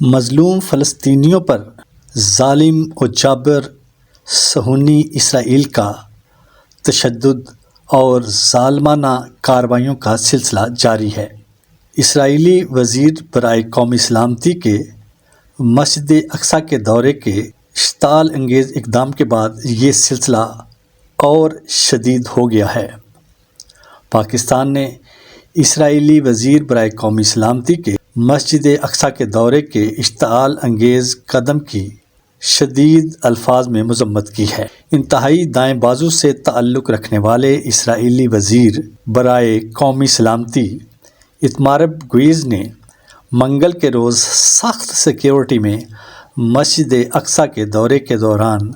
مظلوم فلسطینیوں پر ظالم و جابر صہیونی اسرائیل کا تشدد اور ظالمانہ کارروائیوں کا سلسلہ جاری ہے۔ اسرائیلی وزیر برائے قومی سلامتی کے مسجد اقصیٰ کے دورے کے اشتعال انگیز اقدام کے بعد یہ سلسلہ اور شدید ہو گیا ہے۔ پاکستان نے اسرائیلی وزیر برائے قومی سلامتی کے مسجد اقصیٰ کے دورے کے اشتعال انگیز قدم کی شدید الفاظ میں مذمت کی ہے۔ انتہائی دائیں بازو سے تعلق رکھنے والے اسرائیلی وزیر برائے قومی سلامتی ایتمار گویز نے منگل کے روز سخت سیکیورٹی میں مسجد اقصیٰ کے دورے کے دوران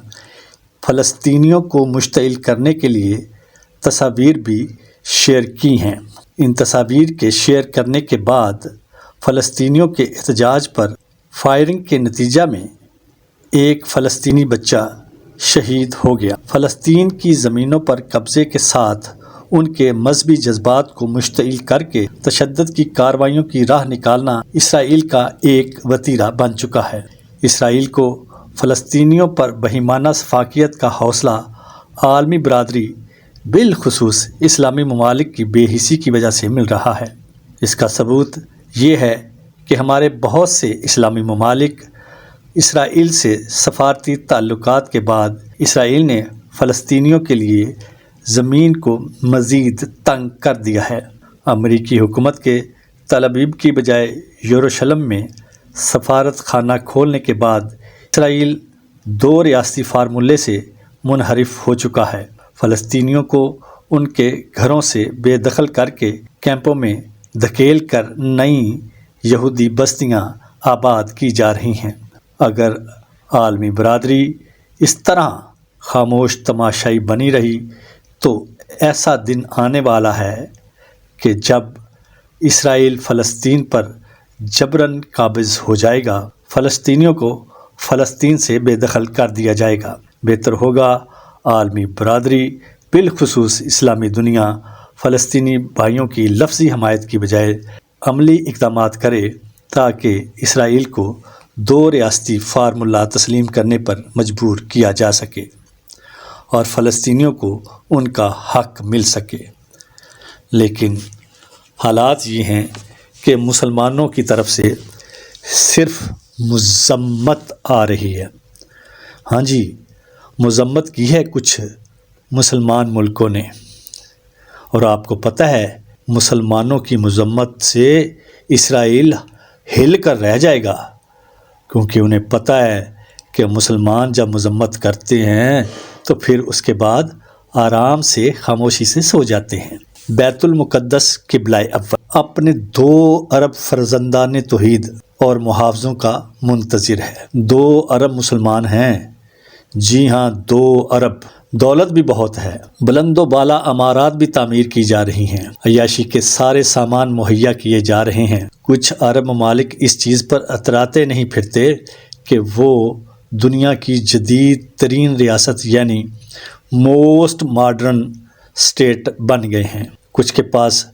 فلسطینیوں کو مشتعل کرنے کے لیے تصاویر بھی شیئر کی ہیں۔ ان تصاویر کے شیئر کرنے کے بعد فلسطینیوں کے احتجاج پر فائرنگ کے نتیجہ میں ایک فلسطینی بچہ شہید ہو گیا۔ فلسطین کی زمینوں پر قبضے کے ساتھ ان کے مذہبی جذبات کو مشتعل کر کے تشدد کی کارروائیوں کی راہ نکالنا اسرائیل کا ایک وتیرہ بن چکا ہے۔ اسرائیل کو فلسطینیوں پر بہیمانہ سفاکیت کا حوصلہ عالمی برادری بالخصوص اسلامی ممالک کی بے حسی کی وجہ سے مل رہا ہے۔ اس کا ثبوت یہ ہے کہ ہمارے بہت سے اسلامی ممالک اسرائیل سے سفارتی تعلقات کے بعد اسرائیل نے فلسطینیوں کے لیے زمین کو مزید تنگ کر دیا ہے۔ امریکی حکومت کے تل ابیب کی بجائے یروشلم میں سفارت خانہ کھولنے کے بعد اسرائیل دو ریاستی فارمولے سے منحرف ہو چکا ہے۔ فلسطینیوں کو ان کے گھروں سے بے دخل کر کے کیمپوں میں دھکیل کر نئی یہودی بستیاں آباد کی جا رہی ہیں۔ اگر عالمی برادری اس طرح خاموش تماشائی بنی رہی تو ایسا دن آنے والا ہے کہ جب اسرائیل فلسطین پر جبراً قابض ہو جائے گا، فلسطینیوں کو فلسطین سے بے دخل کر دیا جائے گا۔ بہتر ہوگا عالمی برادری بالخصوص اسلامی دنیا فلسطینی بھائیوں کی لفظی حمایت کی بجائے عملی اقدامات کرے تاکہ اسرائیل کو دو ریاستی فارمولہ تسلیم کرنے پر مجبور کیا جا سکے اور فلسطینیوں کو ان کا حق مل سکے۔ لیکن حالات یہ ہیں کہ مسلمانوں کی طرف سے صرف مذمت آ رہی ہے۔ ہاں جی، مذمت کی ہے کچھ مسلمان ملکوں نے، اور آپ کو پتہ ہے مسلمانوں کی مذمت سے اسرائیل ہل کر رہ جائے گا، کیونکہ انہیں پتہ ہے کہ مسلمان جب مذمت کرتے ہیں تو پھر اس کے بعد آرام سے خاموشی سے سو جاتے ہیں۔ بیت المقدس قبلہ اول اپنے 2 ارب فرزندان توحید اور محافظوں کا منتظر ہے۔ 2 ارب مسلمان ہیں، جی ہاں 2 ارب۔ دولت بھی بہت ہے، بلند و بالا عمارات بھی تعمیر کی جا رہی ہیں، عیاشی کے سارے سامان مہیا کیے جا رہے ہیں۔ کچھ عرب ممالک اس چیز پر اتراتے نہیں پھرتے کہ وہ دنیا کی جدید ترین ریاست یعنی موسٹ ماڈرن اسٹیٹ بن گئے ہیں۔ کچھ کے پاس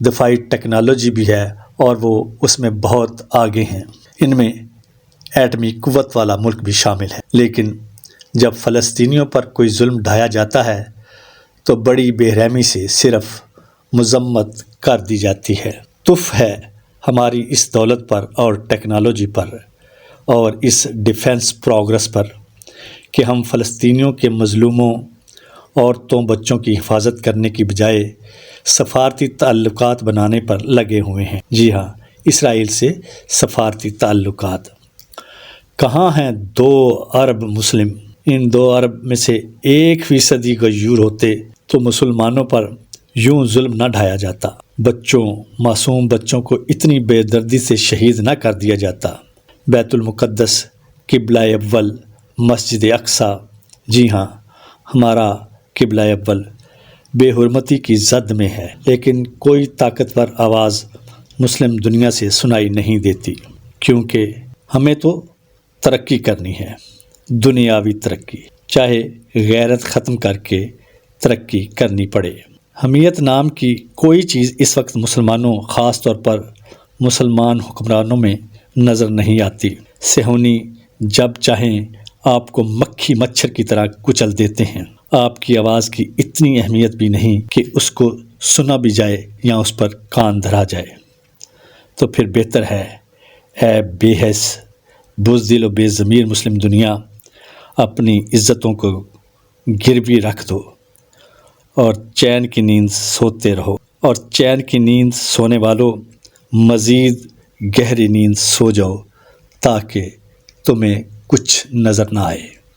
دفاعی ٹیکنالوجی بھی ہے اور وہ اس میں بہت آگے ہیں، ان میں ایٹمی قوت والا ملک بھی شامل ہے۔ لیکن جب فلسطینیوں پر کوئی ظلم ڈھایا جاتا ہے تو بڑی بے رحمی سے صرف مذمت کر دی جاتی ہے۔ تف ہے ہماری اس دولت پر اور ٹیکنالوجی پر اور اس ڈیفنس پروگرس پر کہ ہم فلسطینیوں کے مظلوموں، عورتوں، بچوں کی حفاظت کرنے کی بجائے سفارتی تعلقات بنانے پر لگے ہوئے ہیں۔ جی ہاں، اسرائیل سے سفارتی تعلقات۔ کہاں ہیں 2 ارب مسلم؟ ان 2 ارب میں سے 1% غیور ہوتے تو مسلمانوں پر یوں ظلم نہ ڈھایا جاتا، بچوں، معصوم بچوں کو اتنی بے دردی سے شہید نہ کر دیا جاتا۔ بیت المقدس قبلہ اول مسجد اقصیٰ، جی ہاں ہمارا قبلہ اول بے حرمتی کی زد میں ہے، لیکن کوئی طاقتور آواز مسلم دنیا سے سنائی نہیں دیتی، کیونکہ ہمیں تو ترقی کرنی ہے، دنیاوی ترقی، چاہے غیرت ختم کر کے ترقی کرنی پڑے۔ حمیت نام کی کوئی چیز اس وقت مسلمانوں، خاص طور پر مسلمان حکمرانوں میں نظر نہیں آتی۔ صہیونی جب چاہیں آپ کو مکھی مچھر کی طرح کچل دیتے ہیں۔ آپ کی آواز کی اتنی اہمیت بھی نہیں کہ اس کو سنا بھی جائے یا اس پر کان دھرا جائے۔ تو پھر بہتر ہے اے بے حس بزدل و بے ضمیر مسلم دنیا، اپنی عزتوں کو گروی رکھ دو اور چین کی نیند سوتے رہو، اور چین کی نیند سونے والوں مزید گہری نیند سو جاؤ تاکہ تمہیں کچھ نظر نہ آئے۔